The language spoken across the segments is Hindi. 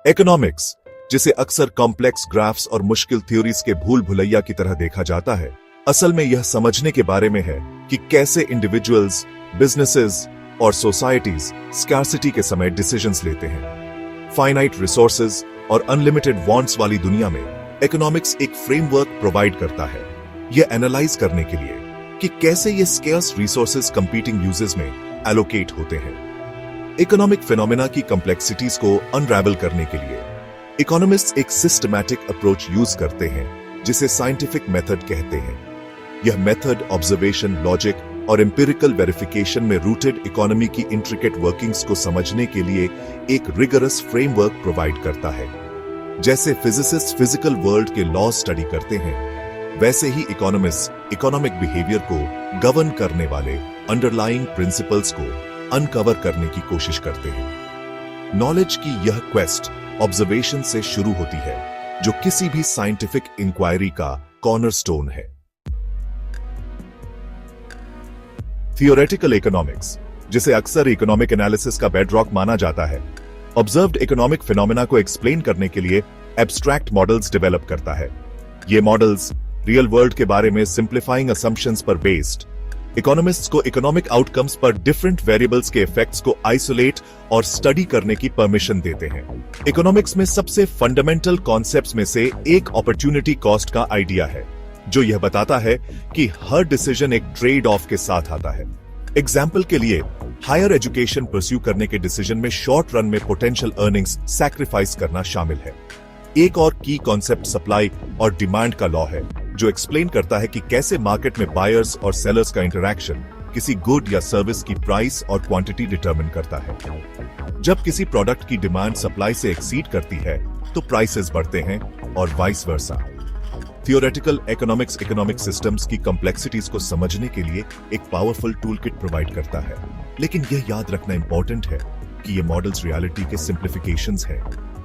इकोनॉमिक्स, जिसे अक्सर कॉम्प्लेक्स ग्राफ्स और मुश्किल थ्योरीज के भूल भुलैया की तरह देखा जाता है, असल में यह समझने के बारे में है कि कैसे इंडिविजुअल्स, बिजनेसेस और सोसाइटीज स्कार्सिटी के समय डिसीजंस लेते हैं। फाइनाइट रिसोर्सेज और अनलिमिटेड वांट्स वाली दुनिया में इकोनॉमिक्स एक फ्रेमवर्क प्रोवाइड करता है, यह एनालाइज करने के लिए कि कैसे ये स्केर्स रिसोर्सेज कंपीटिंग यूजेस में एलोकेट होते हैं। इकोनॉमिक फिनोमेना की कॉम्प्लेक्सिटीज को अनरैवल करने के लिए इकोनॉमिस्ट्स एक सिस्टमैटिक अप्रोच यूज करते हैं, जिसे साइंटिफिक मेथड कहते हैं। यह मेथड ऑब्जर्वेशन, लॉजिक और एम्पिरिकल वेरिफिकेशन में रूटेड इकोनॉमी की इंट्रिकेट वर्किंग्स को समझने के लिए एक रिगरस फ्रेमवर्क प्रोवाइड करता है। जैसे फिजिसिस्ट फिजिकल वर्ल्ड के लॉ स्टडी करते हैं, वैसे ही इकोनॉमिस्ट इकोनॉमिक बिहेवियर को गवर्न करने वाले अंडरलाइंग प्रिंसिपल्स को अनकवर करने की कोशिश करते हैं। नॉलेज की यह क्वेस्ट ऑब्जर्वेशन से शुरू होती है, जो किसी भी साइंटिफिक इंक्वायरी का कॉर्नरस्टोन है। थियोरेटिकल इकोनॉमिक्स, जिसे अक्सर इकोनॉमिक एनालिसिस का बेडरॉक माना जाता है, ऑब्जर्व्ड इकोनॉमिक फिनोमेना को एक्सप्लेन करने के लिए एब्स्ट्रैक्ट मॉडल्स डेवलप करता है। ये मॉडल्स रियल वर्ल्ड के बारे में सिंप्लीफाइंग असम्पशंस पर बेस्ड इकोनॉमिस्ट्स को इकोनॉमिक आउटकम्स पर डिफरेंट वेरिएबल्स के इफेक्ट्स को आइसोलेट और स्टडी करने की परमिशन देते हैं। इकोनॉमिक्स में सबसे फंडामेंटल कॉन्सेप्ट्स में से एक अपॉर्चुनिटी कॉस्ट का आइडिया है, जो यह बताता है कि हर डिसीजन एक ट्रेड ऑफ के साथ आता है। एग्जाम्पल के लिए, हायर एजुकेशन परस्यू करने के डिसीजन में शॉर्ट रन में पोटेंशियल अर्निंग्स सैक्रिफाइस करना शामिल है। एक और की कॉन्सेप्ट सप्लाई और डिमांड का लॉ है, जो एक्सप्लेन करता है कि कैसे मार्केट में बायर्स और सेलर्स का इंटरैक्शन किसी गुड या सर्विस की प्राइस और क्वांटिटी डिटरमिन करता है। जब किसी प्रोडक्ट की डिमांड सप्लाई से एक्सीड करती है, तो प्राइसेस बढ़ते हैं और vice versa. Theoretical economics economic systems की कॉम्प्लेक्सिटीज को समझने के लिए एक पावरफुल टूलकिट प्रोवाइड करता है, लेकिन यह याद रखना इंपॉर्टेंट है कि ये मॉडल्स रियलिटी के सिंप्लीफिकेशंस हैं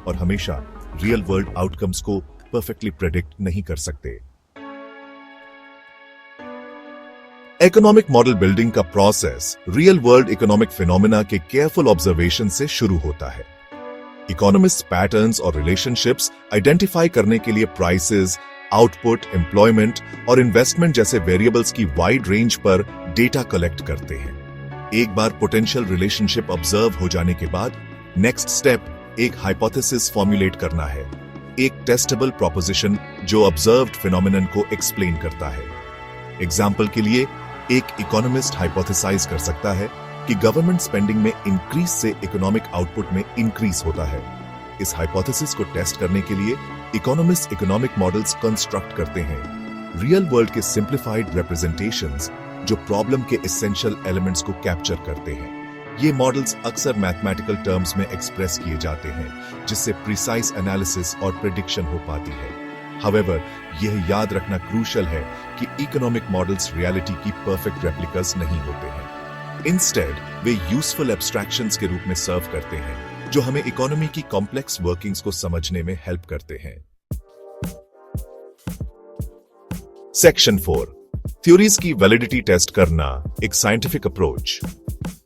और हमेशा रियल वर्ल्ड आउटकम्स को परफेक्टली प्रेडिक्ट नहीं कर सकते। इकोनॉमिक मॉडल बिल्डिंग का process real world economic phenomena के केयरफुल ऑब्जर्वेशन से शुरू होता है। इकोनॉमिस्ट पैटर्न्स और रिलेशनशिप्स आइडेंटिफाई करने के लिए प्राइसेस, आउटपुट, एम्प्लॉयमेंट और इन्वेस्टमेंट जैसे वेरिएबल्स की वाइड रेंज पर डेटा कलेक्ट करते हैं। एक बार पोटेंशियल रिलेशनशिप ऑब्जर्व हो जाने के बाद नेक्स्ट स्टेप एक हाइपोथेसिस फॉर्मुलेट करना है, एक टेस्टेबल प्रोपोजिशन जो ऑब्जर्व्ड फिनोमेनन को एक्सप्लेन करता है। एग्जाम्पल के लिए, एक इकोनॉमिस्ट हाइपोथेसाइज कर सकता है कि गवर्नमेंट स्पेंडिंग में इंक्रीज से इकोनॉमिक आउटपुट में इंक्रीज होता है। इस हाइपोथेसिस को टेस्ट करने के लिए इकोनॉमिस्ट इकोनॉमिक मॉडल्स कंस्ट्रक्ट करते हैं, रियल वर्ल्ड के सिंप्लीफाइड रिप्रेजेंटेशंस जो प्रॉब्लम के एसेंशियल एलिमेंट्स को कैप्चर करते हैं। ये मॉडल्स अक्सर मैथमेटिकल टर्म्स में एक्सप्रेस किए जाते हैं, जिससे प्रिसाइज एनालिसिस और प्रेडिक्शन हो पाती है। However, यह याद रखना क्रूशियल है कि इकोनॉमिक मॉडल्स रियलिटी की परफेक्ट रेप्लिकास नहीं होते हैं। इंस्टेड, वे यूजफुल एब्स्ट्रैक्शंस के रूप में सर्व करते हैं, जो हमें इकोनॉमी की कॉम्प्लेक्स वर्किंग्स को समझने में हेल्प करते हैं। सेक्शन 4, थ्योरीज की वैलिडिटी टेस्ट करना, एक साइंटिफिक अप्रोच।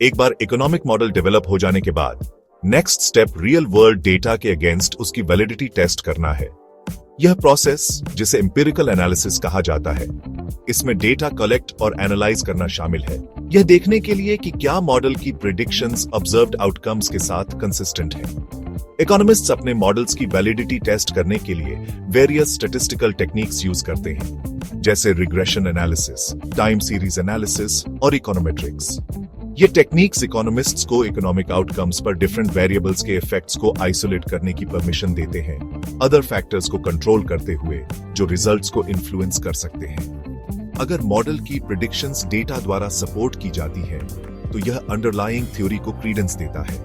एक बार इकोनॉमिक मॉडल डेवलप हो जाने के बाद next step real world data के अगेंस्ट उसकी वैलिडिटी टेस्ट करना है। यह प्रोसेस, जिसे एम्पिरिकल एनालिसिस कहा जाता है, इसमें डेटा कलेक्ट और एनालाइज करना शामिल है, यह देखने के लिए कि क्या मॉडल की प्रेडिक्शंस ऑब्जर्व्ड आउटकम्स के साथ कंसिस्टेंट हैं। इकोनॉमिस्ट्स अपने मॉडल्स की वैलिडिटी टेस्ट करने के लिए वेरियस स्टैटिस्टिकल टेक्निक्स यूज करते हैं, जैसे regression analysis, time series analysis और इकोनोमेट्रिक्स। ये टेक्निक्स इकोनॉमिस्ट्स को इकोनॉमिक आउटकम्स पर डिफरेंट वेरिएबल्स के इफेक्ट्स को आइसोलेट करने की परमिशन देते हैं, अदर फैक्टर्स को कंट्रोल करते हुए जो रिजल्ट्स को इन्फ्लुएंस कर सकते हैं। अगर मॉडल की प्रेडिक्शंस डेटा द्वारा सपोर्ट की जाती है, तो यह अंडरलाइंग थ्योरी को क्रीडेंस देता है।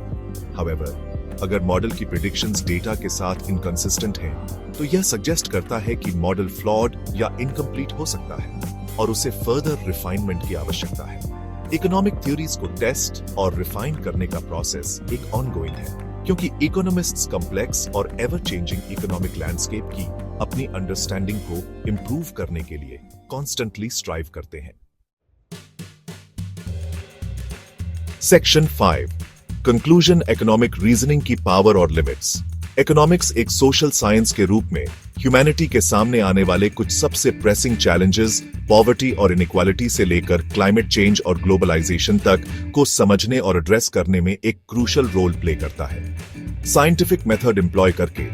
हाउएवर, अगर मॉडल की प्रेडिक्शंस डेटा के साथ इनकंसिस्टेंट हैं, तो यह सजेस्ट करता है कि मॉडल फ्लॉड या इनकम्प्लीट हो सकता है और उसे फर्दर रिफाइनमेंट की आवश्यकता है। इकोनॉमिक थ्योरीज को टेस्ट और रिफाइन करने का प्रोसेस एक ऑनगोइंग है, क्योंकि इकोनॉमिस्ट्स कॉम्प्लेक्स और एवर चेंजिंग इकोनॉमिक लैंडस्केप की अपनी अंडरस्टैंडिंग को इंप्रूव करने के लिए कॉन्स्टेंटली स्ट्राइव करते हैं। सेक्शन 5, कंक्लूजन, इकोनॉमिक रीजनिंग की पावर और लिमिट्स। इकोनॉमिक्स एक सोशल साइंस के रूप में ह्यूमैनिटी के सामने आने वाले कुछ सबसे प्रेसिंग चैलेंजेस, पॉवर्टी और इनइक्वालिटी से लेकर क्लाइमेट चेंज और ग्लोबलाइजेशन तक को समझने और एड्रेस करने में एक क्रूशल रोल प्ले करता है। साइंटिफिक मेथड एम्प्लॉय करके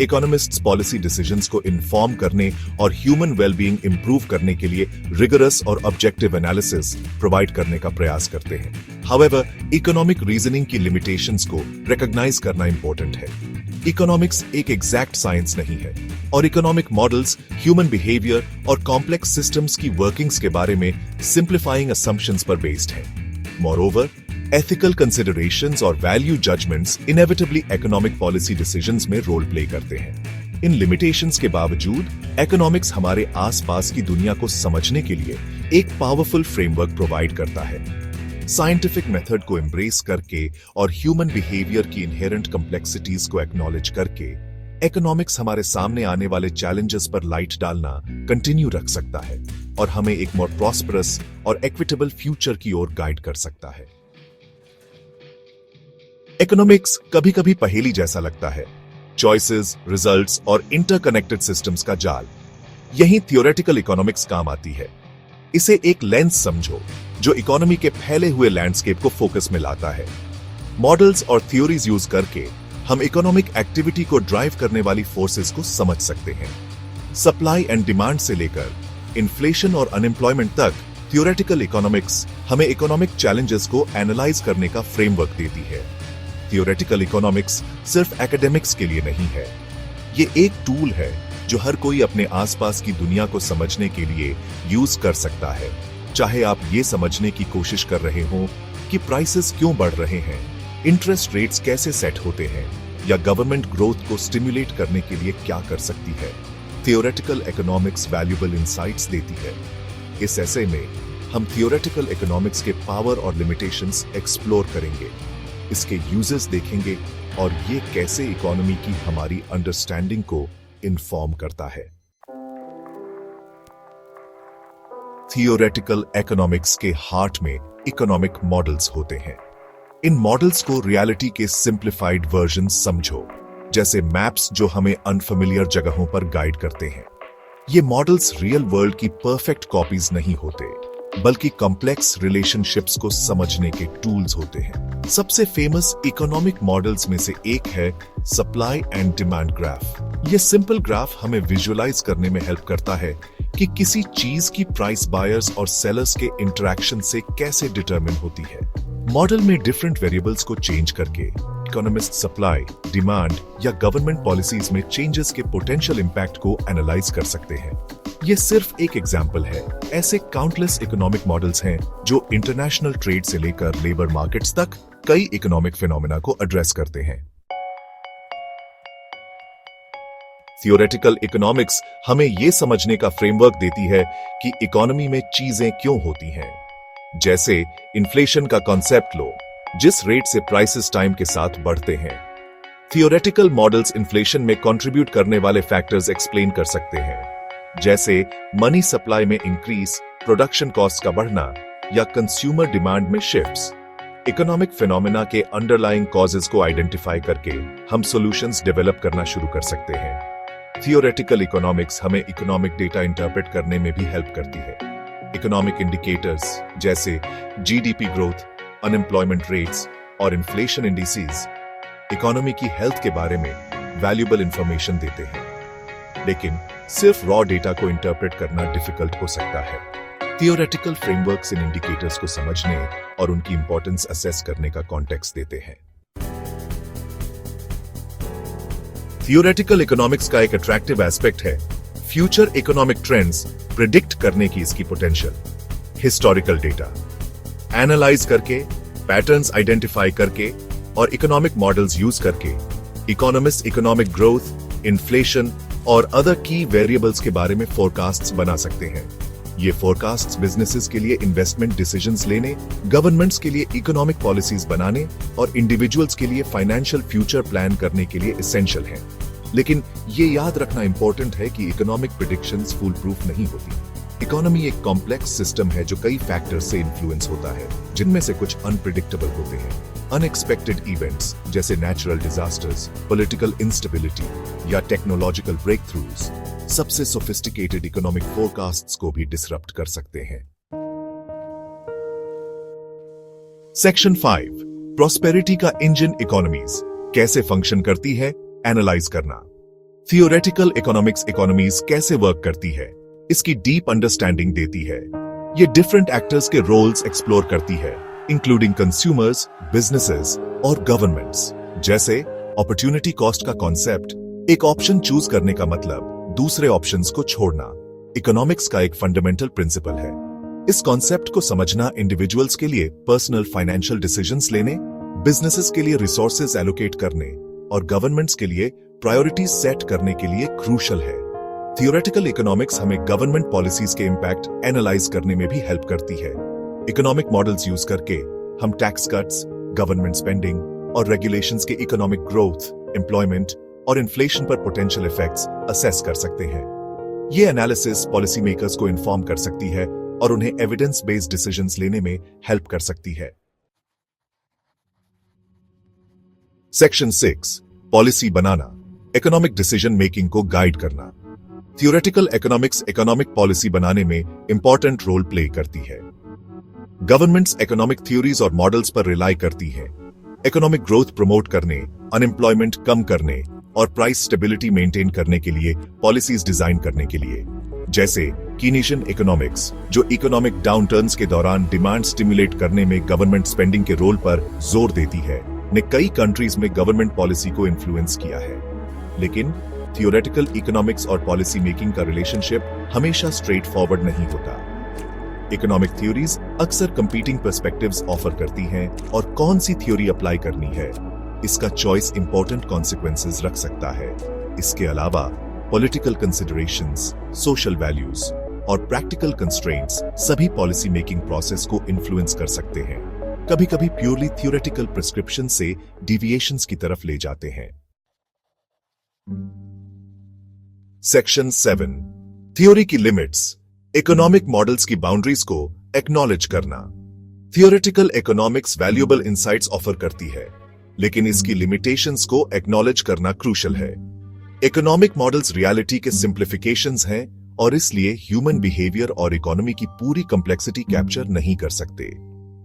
इकोनॉमिस्ट्स पॉलिसी डिसीजंस को इन्फॉर्म करने और ह्यूमन वेलबीइंग इंप्रूव करने के लिए रिगरस और ऑब्जेक्टिव एनालिसिस प्रोवाइड करने का प्रयास करते हैं। हाउएवर, इकोनॉमिक रीजनिंग की लिमिटेशंस को रिकॉग्नाइज करना इंपॉर्टेंट है। इकोनॉमिक्स एक एग्जैक्ट साइंस नहीं है और इकोनॉमिक मॉडल्स ह्यूमन बिहेवियर और कॉम्प्लेक्स सिस्टम्स की वर्किंग्स के बारे में सिंप्लीफाइंग असम्पशंस पर बेस्ड है। मोरओवर, ethical considerations और value judgments inevitably economic policy decisions में रोल प्ले करते हैं। इन limitations के बावजूद economics हमारे आसपास की दुनिया को समझने के लिए एक पावरफुल फ्रेमवर्क प्रोवाइड करता है। साइंटिफिक मेथड को एम्ब्रेस करके और ह्यूमन बिहेवियर की इनहेरेंट कॉम्प्लेक्सिटीज को एक्नॉलेज करके इकोनॉमिक्स हमारे सामने आने वाले चैलेंजेस पर लाइट डालना कंटिन्यू रख सकता है और हमें एक मोर प्रॉस्परस और इक्विटेबल फ्यूचर की ओर गाइड कर सकता है। इकोनॉमिक्स कभी कभी पहेली जैसा लगता है, चॉइसेस, रिजल्ट्स और इंटरकनेक्टेड सिस्टम्स का जाल। यही थियोरेटिकल इकोनॉमिक्स काम आती है। इसे एक लेंस समझो जो इकोनॉमी के फैले हुए लैंडस्केप को फोकस में लाता है। मॉडल्स और थ्योरीज यूज करके हम इकोनॉमिक एक्टिविटी को ड्राइव करने वाली फोर्सेस को समझ सकते हैं। सप्लाई एंड डिमांड से लेकर इन्फ्लेशन और अनएम्प्लॉयमेंट तक थियोरेटिकल इकोनॉमिक्स हमें इकोनॉमिक चैलेंजेस को एनालाइज करने का फ्रेमवर्क देती है। थियोरेटिकल इकोनॉमिक्स सिर्फ एकेडमिक्स के लिए नहीं है, ये एक टूल है जो हर कोई अपने आसपास की दुनिया को समझने के लिए यूज कर सकता है। चाहे आप ये समझने की कोशिश कर रहे हो कि प्राइसेस क्यों बढ़ रहे हैं, इंटरेस्ट रेट्स कैसे सेट होते हैं, या गवर्नमेंट ग्रोथ को स्टिमुलेट करने के लिए क्या कर सकती है, थियोरेटिकल इकोनॉमिक्स वैल्यूएबल इंसाइट्स देती है। इस ऐसे में हम थियोरेटिकल इकोनॉमिक्स के पावर और लिमिटेशंस एक्सप्लोर करेंगे, इसके यूजेस देखेंगे और ये कैसे इकोनॉमी की हमारी अंडरस्टैंडिंग को इन्फॉर्म करता है। थियोरेटिकल इकोनॉमिक्स के हार्ट में इकोनॉमिक मॉडल्स होते हैं। इन मॉडल्स को रियलिटी के सिंप्लीफाइड वर्जन समझो, जैसे मैप्स जो हमें अनफेमिलियर जगहों पर गाइड करते हैं। ये मॉडल्स रियल वर्ल्ड की परफेक्ट कॉपीज नहीं होते, बल्कि कॉम्प्लेक्स रिलेशनशिप्स को समझने के टूल्स होते हैं। सबसे फेमस इकोनॉमिक मॉडल्स में से एक है सप्लाई एंड डिमांड ग्राफ। यह सिंपल ग्राफ हमें विजुअलाइज करने में हेल्प करता है कि किसी चीज की प्राइस बायर्स और सेलर्स के इंटरेक्शन से कैसे डिटरमिन होती है। मॉडल में डिफरेंट वेरिएबल्स को चेंज करके इकोनॉमिस्ट सप्लाई, डिमांड या गवर्नमेंट पॉलिसीज में चेंजेस के पोटेंशियल इंपैक्ट को एनालाइज कर सकते हैं। ये सिर्फ एक एग्जाम्पल है, ऐसे काउंटलेस इकोनॉमिक मॉडल्स हैं जो इंटरनेशनल ट्रेड से लेकर लेबर मार्केट्स तक कई इकोनॉमिक फिनोमेना को एड्रेस करते हैं। थियोरेटिकल इकोनॉमिक्स हमें यह समझने का फ्रेमवर्क देती है कि इकोनॉमी में चीजें क्यों होती हैं। जैसे इन्फ्लेशन का कॉन्सेप्ट लो, जिस रेट से प्राइसेस टाइम के साथ बढ़ते हैं। थियोरेटिकल मॉडल्स इन्फ्लेशन में कंट्रीब्यूट करने वाले फैक्टर्स एक्सप्लेन कर सकते हैं, जैसे मनी सप्लाई में इंक्रीज, प्रोडक्शन कॉस्ट का बढ़ना या कंज्यूमर डिमांड में शिफ्ट्स। इकोनॉमिक फिनोमेना के अंडरलाइंग कॉजेस को आइडेंटिफाई करके हम सॉल्यूशंस डेवलप करना शुरू कर सकते हैं। थियोरेटिकल इकोनॉमिक्स हमें इकोनॉमिक डेटा इंटरप्रेट करने में भी हेल्प करती है। इकोनॉमिक इंडिकेटर्स जैसे जीडीपी ग्रोथ, अनएम्प्लॉयमेंट रेट्स और इन्फ्लेशन इंडिसेस इकोनॉमी की हेल्थ के बारे में वैल्यूएबल इंफॉर्मेशन देते हैं, लेकिन सिर्फ रॉ डेटा को इंटरप्रेट करना डिफिकल्ट हो सकता है। थियोरेटिकल फ्रेमवर्क्स इन इंडिकेटर्स को समझने और उनकी इंपॉर्टेंस असेस करने का कॉन्टेक्स्ट देते हैं। थियोरेटिकल इकोनॉमिक्स का एक अट्रैक्टिव एस्पेक्ट है फ्यूचर इकोनॉमिक ट्रेंड्स प्रिडिक्ट करने की इसकी पोटेंशियल। हिस्टोरिकल डेटा एनालाइज करके, पैटर्न्स आइडेंटिफाई करके और इकोनॉमिक मॉडल्स यूज करके इकोनॉमिस्ट इकोनॉमिक ग्रोथ, इन्फ्लेशन और अदर की वेरिएबल्स के बारे में फोरकास्ट्स बना सकते हैं। ये फोरकास्ट्स बिजनेसेस के लिए इन्वेस्टमेंट डिसीजंस लेने, गवर्नमेंट्स के लिए इकोनॉमिक पॉलिसीज बनाने और इंडिविजुअल्स के लिए फाइनेंशियल फ्यूचर प्लान करने के लिए एसेंशियल हैं। लेकिन ये याद रखना इंपॉर्टेंट है कि इकोनॉमिक प्रेडिक्शंस फुल प्रूफ नहीं होती। इकोनॉमी एक कॉम्प्लेक्स सिस्टम है जो कई फैक्टर्स से इन्फ्लुएंस होता है, जिनमें से कुछ अनप्रिडिक्टेबल होते हैं। अनएक्सपेक्टेड इवेंट्स जैसे नेचुरल डिजास्टर्स, पॉलिटिकल इंस्टेबिलिटी या टेक्नोलॉजिकल ब्रेकथ्रूज सबसे सोफिस्टिकेटेड इकोनॉमिक फोरकास्ट्स को भी डिसरप्ट कर सकते हैं। सेक्शन 5 प्रॉस्पेरिटी का इंजन इकोनॉमीज कैसे फंक्शन करती है, एनालाइज करना। थियोरेटिकल इकोनॉमिक्स इकोनॉमीज कैसे वर्क करती है, इसकी डीप अंडरस्टैंडिंग देती है। ये डिफरेंट एक्टर्स के रोल्स एक्सप्लोर करती है, इंक्लूडिंग कंज्यूमर्स, बिजनेसेस और गवर्नमेंट्स। जैसे अपॉर्चुनिटी कॉस्ट का कॉन्सेप्ट, एक ऑप्शन चूज करने का मतलब दूसरे ऑप्शंस को छोड़ना, इकोनॉमिक्स का एक फंडामेंटल प्रिंसिपल है। इस कॉन्सेप्ट को समझना इंडिविजुअल्स के लिए पर्सनल फाइनेंशियल डिसीजंस लेने, बिजनेसेस के लिए रिसोर्सेज एलोकेट करने और गवर्नमेंट्स के लिए प्रायोरिटीज सेट करने के लिए क्रूशल है। थियोरेटिकल इकोनॉमिक्स हमें गवर्नमेंट पॉलिसीज के इंपैक्ट एनालाइज करने में भी हेल्प करती है। इकोनॉमिक मॉडल्स यूज करके हम टैक्स कट्स, गवर्नमेंट स्पेंडिंग और रेगुलेशंस के इकोनॉमिक ग्रोथ, एम्प्लॉयमेंट और इन्फ्लेशन पर पोटेंशियल इफेक्ट्स असेस कर सकते हैं। ये एनालिसिस पॉलिसी मेकर्स को इन्फॉर्म कर सकती है और उन्हें एविडेंस बेस्ड डिसीजंस लेने में हेल्प कर सकती है। सेक्शन 6 पॉलिसी बनाना, इकोनॉमिक डिसीजन मेकिंग को गाइड करना। थियोरेटिकल इकोनॉमिक्स इकोनॉमिक पॉलिसी बनाने में इंपॉर्टेंट रोल प्ले करती है। गवर्नमेंट्स इकोनॉमिक थ्योरीज और मॉडल्स पर रिलाई करती हैं, इकोनॉमिक ग्रोथ प्रमोट करने, अनएम्प्लॉयमेंट कम करने और प्राइस स्टेबिलिटी मेंटेन करने के लिए पॉलिसीज डिजाइन करने के लिए। जैसे कीनीशियन इकोनॉमिक्स, जो इकोनॉमिक डाउनटर्न्स के दौरान डिमांड स्टिमुलेट करने में गवर्नमेंट स्पेंडिंग के रोल पर जोर देती है, ने कई कंट्रीज में गवर्नमेंट पॉलिसी को इन्फ्लुएंस किया है। लेकिन थियोरेटिकल इकोनॉमिक्स और पॉलिसी मेकिंग का रिलेशनशिप हमेशा स्ट्रेट फॉरवर्ड नहीं होता। इकोनॉमिक थ्योरीज अक्सर कंपीटिंग पर्सपेक्टिव्स ऑफर करती हैं और कौन सी थ्योरी अप्लाई करनी है, इसका चॉइस इंपॉर्टेंट कॉन्सिक्वेंसेस रख सकता है। इसके अलावा पॉलिटिकल कंसिडरेशंस, सोशल वैल्यूज और प्रैक्टिकल कंस्ट्रेंट्स सभी पॉलिसी मेकिंग प्रोसेस को इन्फ्लुएंस कर सकते हैं, कभी कभी प्योरली थियोरेटिकल प्रिस्क्रिप्शन से डिविएशंस की तरफ ले जाते हैं। सेक्शन 7 थ्योरी की लिमिट्स, इकोनॉमिक मॉडल्स की बाउंड्रीज को एक्नॉलेज करना। Theoretical economics valuable insights offer करती है, लेकिन इसकी लिमिटेशंस को एक्नॉलेज करना क्रूशल है। इकोनॉमिक मॉडल्स रियलिटी के सिंप्लिफिकेशंस हैं और इसलिए ह्यूमन बिहेवियर और इकोनॉमी की पूरी कॉम्प्लेक्सिटी कैप्चर नहीं कर सकते।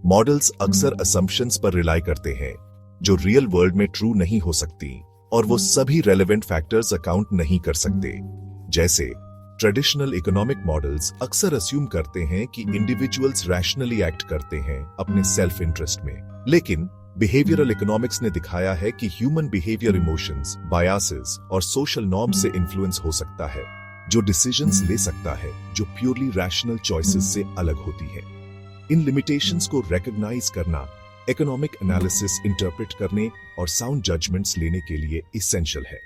मॉडल्स अक्सर असम्पशंस पर रिलाई करते हैं जो रियल वर्ल्ड में ट्रू नहीं हो सकती, और वो सभी रेलेवेंट फैक्टर्स अकाउंट नहीं कर सकते। जैसे ट्रेडिशनल इकोनॉमिक मॉडल्स अक्सर अस्यूम करते हैं कि इंडिविजुअल्स रैशनली एक्ट करते हैं अपने सेल्फ इंटरेस्ट में, लेकिन बिहेवियरल इकोनॉमिक्स ने दिखाया है कि ह्यूमन बिहेवियर इमोशंस, बायसेस और सोशल नॉर्म्स से इन्फ्लुएंस हो सकता है, जो डिसीजंस ले सकता है जो प्योरली रैशनल चॉइसेस से अलग होती है। इन लिमिटेशंस को रिकॉग्नाइज करना इकोनॉमिक एनालिसिस इंटरप्रेट करने और साउंड जजमेंट्स लेने के लिए इसेंशियल है।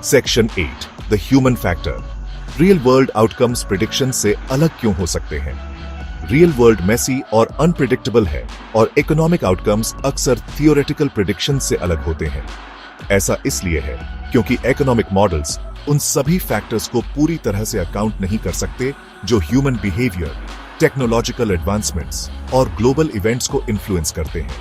Section 8 the human factor, real world outcomes prediction से अलग क्यों हो सकते हैं? रियल वर्ल्ड मेसी और अनप्रिडिक्टेबल है और इकोनॉमिक आउटकम्स अक्सर थियोरेटिकल प्रिडिक्शन से अलग होते हैं। ऐसा इसलिए है क्योंकि इकोनॉमिक मॉडल्स उन सभी फैक्टर्स को पूरी तरह से अकाउंट नहीं कर सकते जो ह्यूमन बिहेवियर, टेक्नोलॉजिकल एडवांसमेंट्स और ग्लोबल इवेंट्स को इन्फ्लुएंस करते हैं।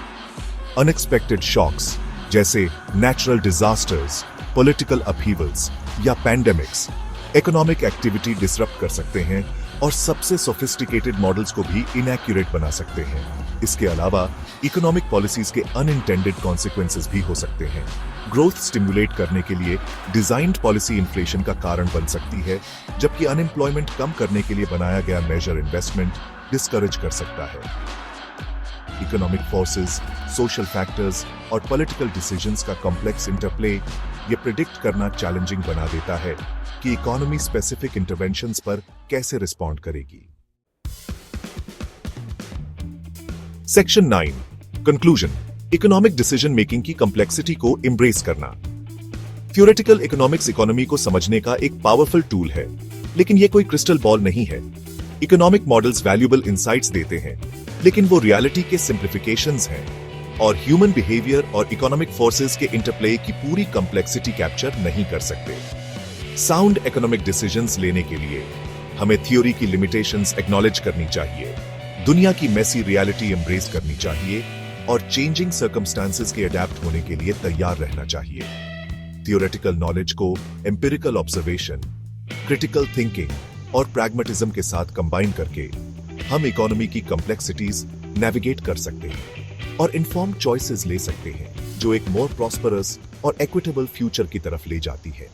अनएक्सपेक्टेड शॉक्स जैसे नेचुरल डिजास्टर्स, पॉलिटिकल अपहीवल्स या पैंडेमिक्स इकोनॉमिक एक्टिविटी डिसरप्ट कर सकते हैं और सबसे सोफिस्टिकेटेड मॉडल्स को भी इनएक्यूरेट बना सकते हैं। इसके अलावा इकोनॉमिक पॉलिसीज के अनइंटेंडेड कॉन्सिक्वेंसेस भी हो सकते हैं। ग्रोथ स्टिमुलेट करने के लिए डिजाइन्ड पॉलिसी इन्फ्लेशन का कारण बन सकती है, जबकि अनएम्प्लॉयमेंट कम करने के लिए बनाया गया मेजर इन्वेस्टमेंट डिस्करेज कर सकता है। इकोनॉमिक फोर्सेस, सोशल फैक्टर्स और पॉलिटिकल डिसीजंस का कॉम्प्लेक्स इंटरप्ले ये प्रिडिक्ट करना चैलेंजिंग बना देता है कि इकोनॉमी स्पेसिफिक इंटरवेंशंस पर कैसे रिस्पॉन्ड करेगी। Section 9 conclusion, economic decision making की कॉम्प्लेक्सिटी को एम्ब्रेस करना। थ्योरेटिकल इकोनॉमिक्स इकोनॉमी को समझने का एक पावरफुल टूल है, लेकिन यह कोई क्रिस्टल बॉल नहीं है। इकोनॉमिक मॉडल्स वैल्यूएबल इंसाइट्स देते हैं, लेकिन वो रियलिटी के सिंप्लिफिकेशंस हैं और ह्यूमन बिहेवियर और इकोनॉमिक फोर्सेस के इंटरप्ले की पूरी कॉम्प्लेक्सिटी कैप्चर नहीं कर सकते। साउंड इकोनॉमिक डिसीजंस लेने के लिए हमें थ्योरी की लिमिटेशंस एक्नॉलेज करनी चाहिए, दुनिया की मेसी रियलिटी एम्ब्रेस करनी चाहिए और चेंजिंग सर्कमस्टांसेस के अडेप्ट होने के लिए तैयार रहना चाहिए। थियोरेटिकल नॉलेज को एम्पिरिकल ऑब्जर्वेशन, क्रिटिकल थिंकिंग और प्रैग्मेटिज्म के साथ कंबाइन करके हम इकोनॉमी की कॉम्प्लेक्सिटीज नेविगेट कर सकते हैं और इन्फॉर्म्ड चॉइसेस ले सकते हैं जो एक मोर प्रॉस्परस और इक्विटेबल फ्यूचर की तरफ ले जाती है।